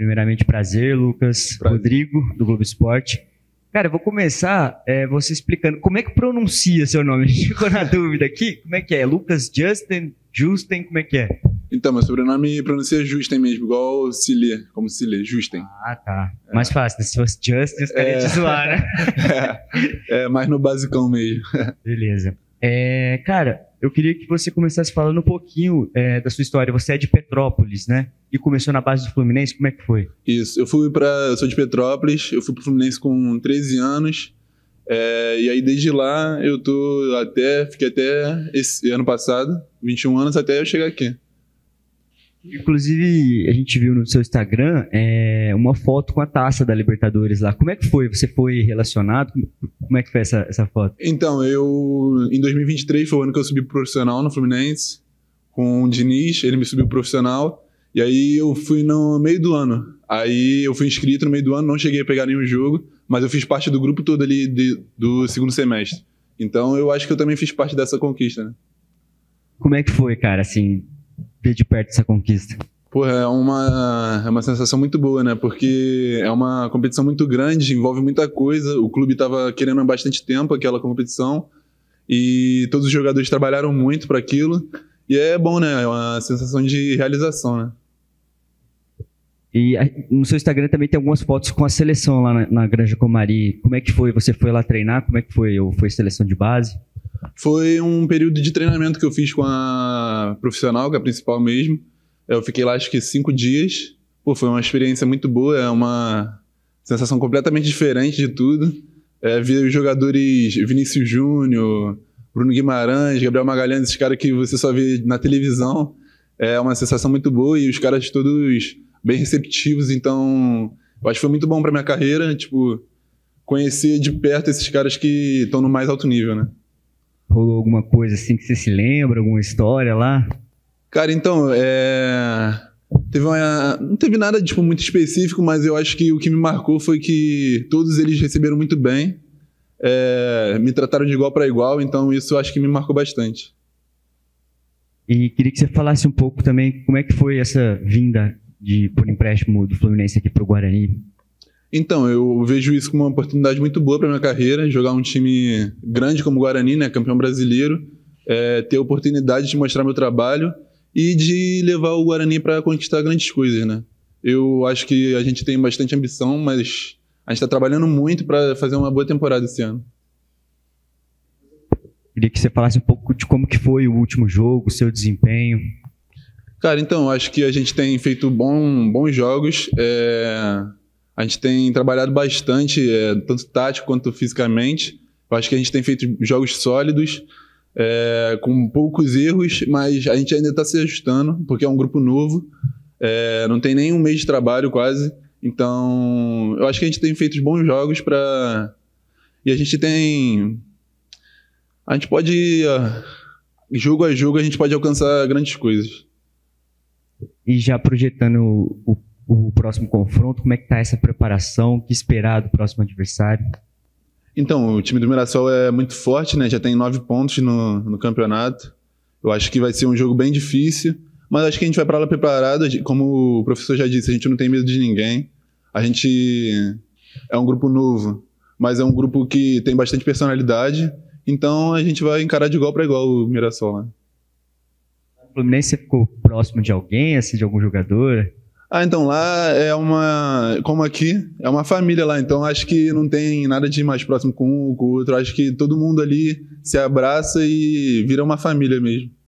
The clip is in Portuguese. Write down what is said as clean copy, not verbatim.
Primeiramente, prazer, Lucas. Prazer. Rodrigo, do Globo Esporte. Cara, eu vou começar você explicando como é que pronuncia seu nome. A gente ficou na dúvida aqui. Como é que é? Lucas Justen, como é que é? Então, meu sobrenome pronuncia Justen mesmo, igual Cile, como Cile, Justen. Ah, tá. Mais fácil, né? Se fosse Justin, os caras iam te zoar, né? É, mais no basicão mesmo. Beleza. Cara, eu queria que você começasse falando um pouquinho da sua história. Você é de Petrópolis, né? E começou na base do Fluminense, como é que foi? Isso, eu sou de Petrópolis, eu fui pro Fluminense com 13 anos, e aí desde lá fiquei até esse ano passado, 21 anos, até eu chegar aqui. Inclusive, a gente viu no seu Instagram uma foto com a taça da Libertadores lá. Como é que foi? Você foi relacionado? Como é que foi essa foto? Então, em 2023 foi o ano que eu subi pro profissional no Fluminense, com o Diniz, ele me subiu pro profissional, e aí eu fui no meio do ano. Aí eu fui inscrito no meio do ano, não cheguei a pegar nenhum jogo, mas eu fiz parte do grupo todo ali do segundo semestre. Então eu acho que eu também fiz parte dessa conquista, né? Como é que foi, cara, assim, ver de perto essa conquista? Pô, é uma sensação muito boa, né? Porque é uma competição muito grande, envolve muita coisa. O clube estava querendo há bastante tempo aquela competição e todos os jogadores trabalharam muito para aquilo. E é bom, né? É uma sensação de realização, né? E no seu Instagram também tem algumas fotos com a seleção lá na Granja Comari. Como é que foi? Você foi lá treinar? Como é que foi? Ou foi seleção de base? Foi um período de treinamento que eu fiz com a profissional, que é a principal mesmo. Eu fiquei lá acho que 5 dias. Pô, foi uma experiência muito boa, é uma sensação completamente diferente de tudo. Ver os jogadores Vinícius Júnior, Bruno Guimarães, Gabriel Magalhães, esses caras que você só vê na televisão. É uma sensação muito boa e os caras todos bem receptivos, então eu acho que foi muito bom pra minha carreira, tipo, conhecer de perto esses caras que estão no mais alto nível, né? Rolou alguma coisa assim que você se lembra, alguma história lá? Cara, então, não teve nada tipo, muito específico, mas eu acho que o que me marcou foi que todos eles receberam muito bem, me trataram de igual para igual, então isso eu acho que me marcou bastante. E queria que você falasse um pouco também como é que foi essa vinda por empréstimo do Fluminense aqui para o Guarani. Então, eu vejo isso como uma oportunidade muito boa para minha carreira, jogar um time grande como o Guarani, né, campeão brasileiro, ter a oportunidade de mostrar meu trabalho e de levar o Guarani para conquistar grandes coisas, né? Eu acho que a gente tem bastante ambição, mas a gente está trabalhando muito para fazer uma boa temporada esse ano. Queria que você falasse um pouco de como que foi o último jogo, o seu desempenho. Cara, então, acho que a gente tem feito bons jogos, a gente tem trabalhado bastante, tanto tático quanto fisicamente. Eu acho que a gente tem feito jogos sólidos, com poucos erros, mas a gente ainda está se ajustando, porque é um grupo novo, não tem nem um mês de trabalho quase. Então, eu acho que a gente tem feito bons jogos e a gente pode, jogo a jogo, a gente pode alcançar grandes coisas. E já projetando o próximo confronto, como é que está essa preparação? O que esperar do próximo adversário? Então, o time do Mirassol é muito forte, né? Já tem 9 pontos no campeonato. Eu acho que vai ser um jogo bem difícil, mas acho que a gente vai para lá preparado. Como o professor já disse, a gente não tem medo de ninguém. A gente é um grupo novo, mas é um grupo que tem bastante personalidade. Então, a gente vai encarar de igual para igual o Mirassol, né? O Fluminense ficou próximo de alguém, assim, de algum jogador? Então lá como aqui, é uma família lá, então acho que não tem nada de mais próximo com um ou com o outro, acho que todo mundo ali se abraça e vira uma família mesmo.